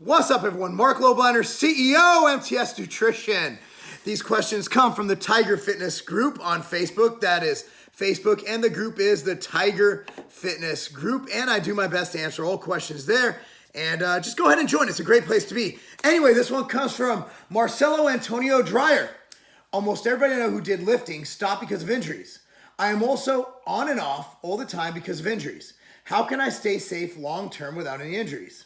What's up, everyone? Marc Lobliner, CEO, MTS Nutrition. These questions come from the Tiger Fitness group on Facebook. That is Facebook, and the group is the Tiger Fitness group, and I do my best to answer all questions there. And just go ahead and join. It's a great place to be. Anyway, this one comes from Marcelo Antonio Dreyer. Almost everybody I know who did lifting stopped because of injuries. I am also on and off all the time because of injuries. How can I stay safe long-term without any injuries?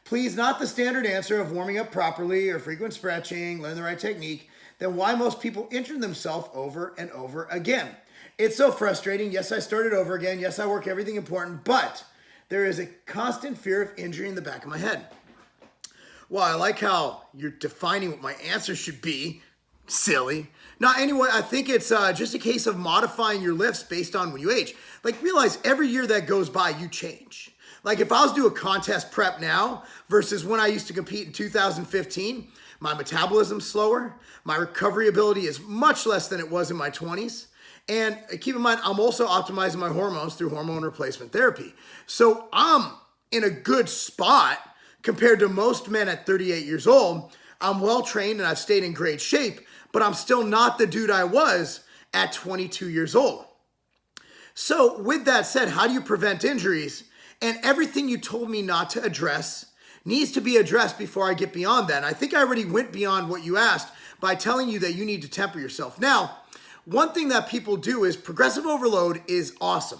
Please, not the standard answer of warming up properly or frequent stretching, learn the right technique. Then why most people injure themselves over and over again? It's so frustrating. Yes, I started over again. Yes, I work everything important, but there is a constant fear of injury in the back of my head. Well, I like how you're defining what my answer should be. Silly. Now, anyway, I think it's just a case of modifying your lifts based on when you age. Like, realize every year that goes by, you change. Like, if I was to do a contest prep now versus when I used to compete in 2015, my metabolism's slower, my recovery ability is much less than it was in my 20s. And keep in mind, I'm also optimizing my hormones through hormone replacement therapy. So I'm in a good spot compared to most men at 38 years old. I'm well trained and I've stayed in great shape, but I'm still not the dude I was at 22 years old. So with that said, how do you prevent injuries? And everything you told me not to address needs to be addressed before I get beyond that. And I think I already went beyond what you asked by telling you that you need to temper yourself. Now, one thing that people do is progressive overload is awesome.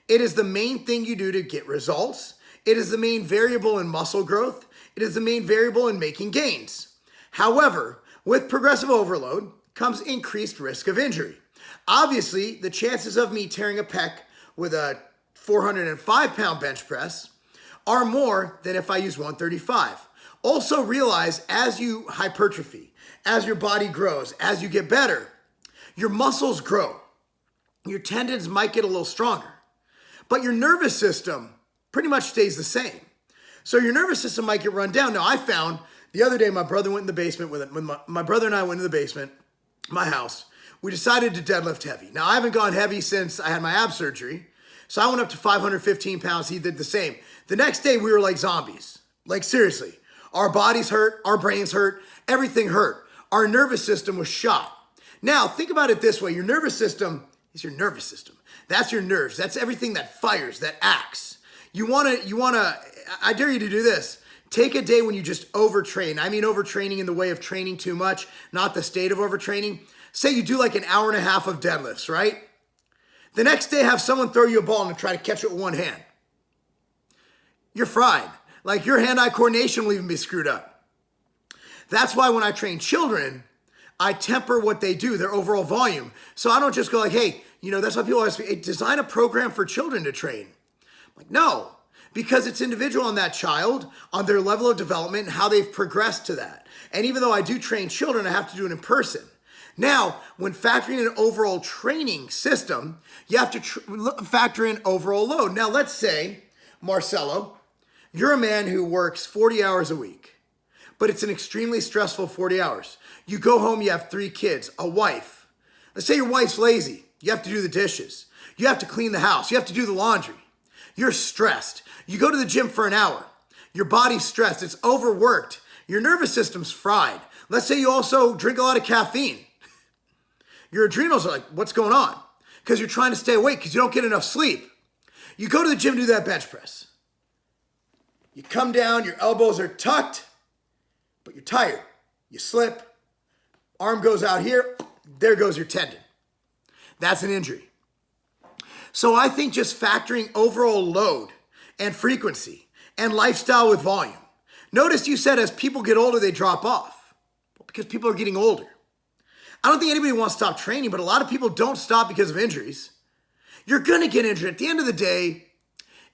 It is the main thing you do to get results. It is the main variable in muscle growth. It is the main variable in making gains. However, with progressive overload comes increased risk of injury. Obviously, the chances of me tearing a pec with a 405-pound bench press are more than if I use 135. Also realize as you hypertrophy, as your body grows, as you get better, your muscles grow. Your tendons might get a little stronger, but your nervous system pretty much stays the same. So your nervous system might get run down. Now, I found the other day my brother went in the basement with it. When my brother and I went in the basement, my house, we decided to deadlift heavy. Now, I haven't gone heavy since I had my ab surgery. So I went up to 515 pounds. He did the same. The next day, we were like zombies. Like, seriously. Our bodies hurt. Our brains hurt. Everything hurt. Our nervous system was shot. Now, think about it this way. Your nervous system is your nervous system. That's your nerves. That's everything that fires, that acts. I dare you to do this. Take a day when you just overtrain. I mean overtraining in the way of training too much, not the state of overtraining. Say you do like an hour and a half of deadlifts, right? The next day, have someone throw you a ball and try to catch it with one hand. You're fried. Like, your hand-eye coordination will even be screwed up. That's why when I train children, I temper what they do, their overall volume. So I don't just go like, hey, that's why people ask me, hey, design a program for children to train. I'm like, no, because it's individual on that child, on their level of development, and how they've progressed to that. And even though I do train children, I have to do it in person. Now, when factoring in an overall training system, you have to factor in overall load. Now, let's say, Marcelo, you're a man who works 40 hours a week, but it's an extremely stressful 40 hours. You go home, you have 3 kids, a wife. Let's say your wife's lazy. You have to do the dishes. You have to clean the house. You have to do the laundry. You're stressed. You go to the gym for an hour. Your body's stressed. It's overworked. Your nervous system's fried. Let's say you also drink a lot of caffeine. Your adrenals are like, what's going on? Because you're trying to stay awake because you don't get enough sleep. You go to the gym to do that bench press. You come down, your elbows are tucked, but you're tired. You slip, arm goes out here, there goes your tendon. That's an injury. So I think just factoring overall load and frequency and lifestyle with volume. Notice you said as people get older, they drop off. Well, because people are getting older. I don't think anybody wants to stop training, but a lot of people don't stop because of injuries. You're going to get injured. At the end of the day,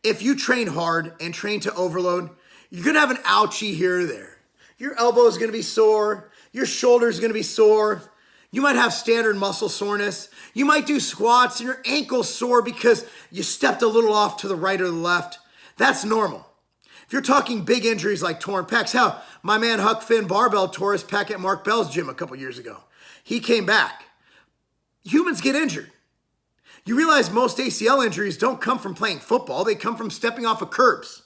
if you train hard and train to overload, you're going to have an ouchie here or there. Your elbow is going to be sore. Your shoulder is going to be sore. You might have standard muscle soreness. You might do squats and your ankle's sore because you stepped a little off to the right or the left. That's normal. If you're talking big injuries like torn pecs, hell, my man Huck Finn Barbell tore his pec at Marc Bell's gym a couple years ago. He came back. Humans get injured. You realize most ACL injuries don't come from playing football. They come from stepping off of curbs.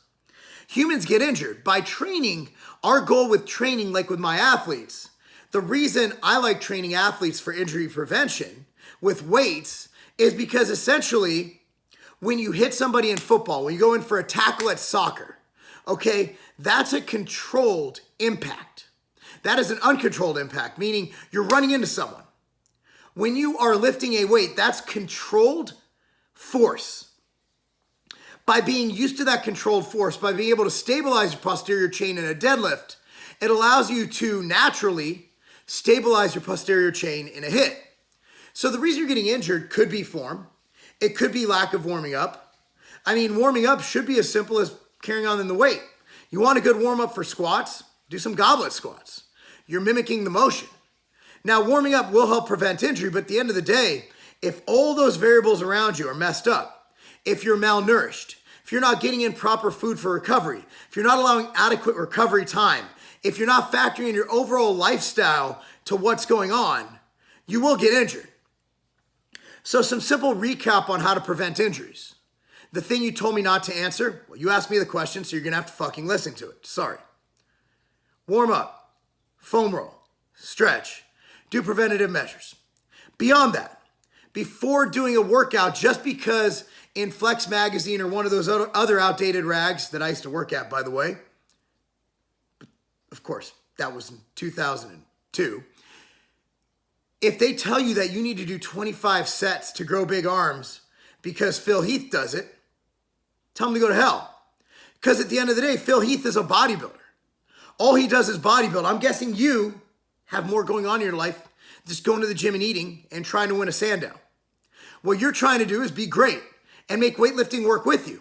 Humans get injured. By training, our goal with training, like with my athletes, the reason I like training athletes for injury prevention with weights is because essentially when you hit somebody in football, when you go in for a tackle at soccer, okay, that's a controlled impact. That is an uncontrolled impact, meaning you're running into someone. When you are lifting a weight, that's controlled force. By being used to that controlled force, by being able to stabilize your posterior chain in a deadlift, it allows you to naturally stabilize your posterior chain in a hit. So the reason you're getting injured could be form. It could be lack of warming up. I mean, warming up should be as simple as carrying on in the weight. You want a good warm up for squats? Do some goblet squats. You're mimicking the motion. Now, warming up will help prevent injury, but at the end of the day, if all those variables around you are messed up, if you're malnourished, if you're not getting in proper food for recovery, if you're not allowing adequate recovery time, if you're not factoring in your overall lifestyle to what's going on, you will get injured. So some simple recap on how to prevent injuries. The thing you told me not to answer, well, you asked me the question, so you're going to have to fucking listen to it. Sorry. Warm up, foam roll, stretch, do preventative measures. Beyond that, before doing a workout, just because in Flex Magazine or one of those other outdated rags that I used to work at, by the way, of course, that was in 2002. If they tell you that you need to do 25 sets to grow big arms because Phil Heath does it, tell them to go to hell. Because at the end of the day, Phil Heath is a bodybuilder. All he does is bodybuild. I'm guessing you have more going on in your life, just going to the gym and eating and trying to win a Sandow. What you're trying to do is be great and make weightlifting work with you.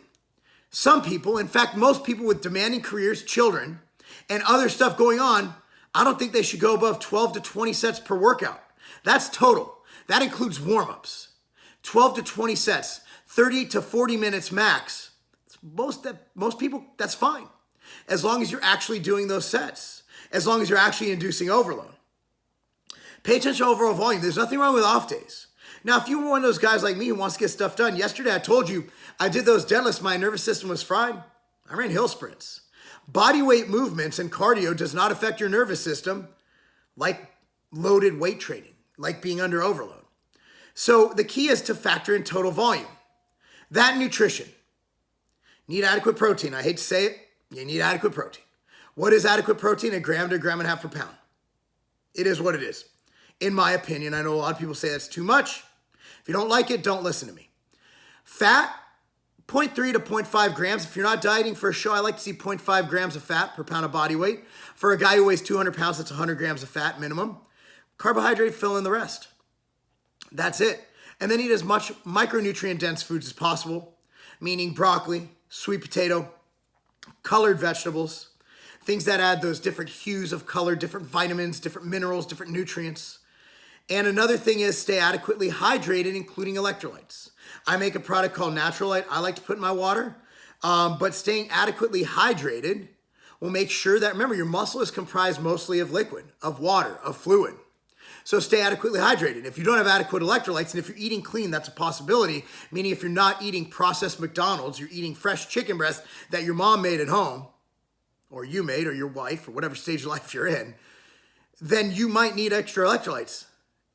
Some people, in fact, most people with demanding careers, children, and other stuff going on, I don't think they should go above 12 to 20 sets per workout. That's total. That includes warm-ups. 12 to 20 sets, 30 to 40 minutes max. Most people, that's fine. As long as you're actually doing those sets. As long as you're actually inducing overload. Pay attention to overall volume. There's nothing wrong with off days. Now, if you were one of those guys like me who wants to get stuff done, yesterday I told you I did those deadlifts, my nervous system was fried. I ran hill sprints. Body weight movements and cardio does not affect your nervous system like loaded weight training, like being under overload. So the key is to factor in total volume. That nutrition. Need adequate protein. I hate to say it, you need adequate protein. What is adequate protein? 1 gram to 1.5 grams per pound. It is what it is. In my opinion, I know a lot of people say that's too much. If you don't like it, don't listen to me. Fat, 0.3 to 0.5 grams. If you're not dieting for a show, I like to see 0.5 grams of fat per pound of body weight. For a guy who weighs 200 pounds, that's 100 grams of fat minimum. Carbohydrate, fill in the rest. That's it. And then eat as much micronutrient-dense foods as possible, meaning broccoli, sweet potato, colored vegetables, things that add those different hues of color, different vitamins, different minerals, different nutrients. And another thing is stay adequately hydrated, including electrolytes. I make a product called Naturalite I like to put in my water, but staying adequately hydrated will make sure that, remember, your muscle is comprised mostly of liquid, of water, of fluid. So stay adequately hydrated. If you don't have adequate electrolytes, and if you're eating clean, that's a possibility, meaning if you're not eating processed McDonald's, you're eating fresh chicken breast that your mom made at home, or you made, or your wife, or whatever stage of life you're in, then you might need extra electrolytes.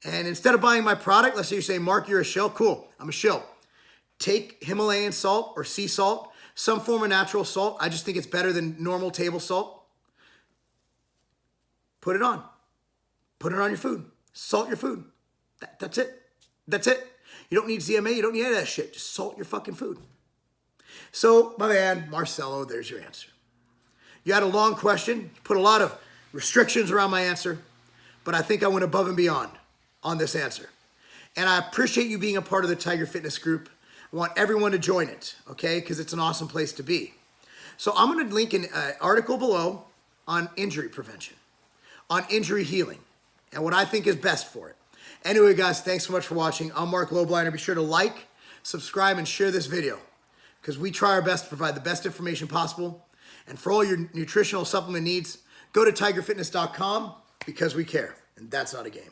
And instead of buying my product, let's say you say, Mark, you're a shill. Cool, I'm a shill. Take Himalayan salt or sea salt, some form of natural salt. I just think it's better than normal table salt. Put it on. Put it on your food. Salt your food. That's it. That's it. You don't need ZMA. You don't need any of that shit. Just salt your fucking food. So, my man, Marcelo, there's your answer. You had a long question. Put a lot of restrictions around my answer. But I think I went above and beyond on this answer. And I appreciate you being a part of the Tiger Fitness group. I want everyone to join it, okay? Because it's an awesome place to be. So I'm going to link an article below on injury prevention, on injury healing, and what I think is best for it. Anyway, guys, thanks so much for watching. I'm Marc Lobliner. Be sure to like, subscribe, and share this video because we try our best to provide the best information possible. And for all your nutritional supplement needs, go to tigerfitness.com because we care, and that's not a game.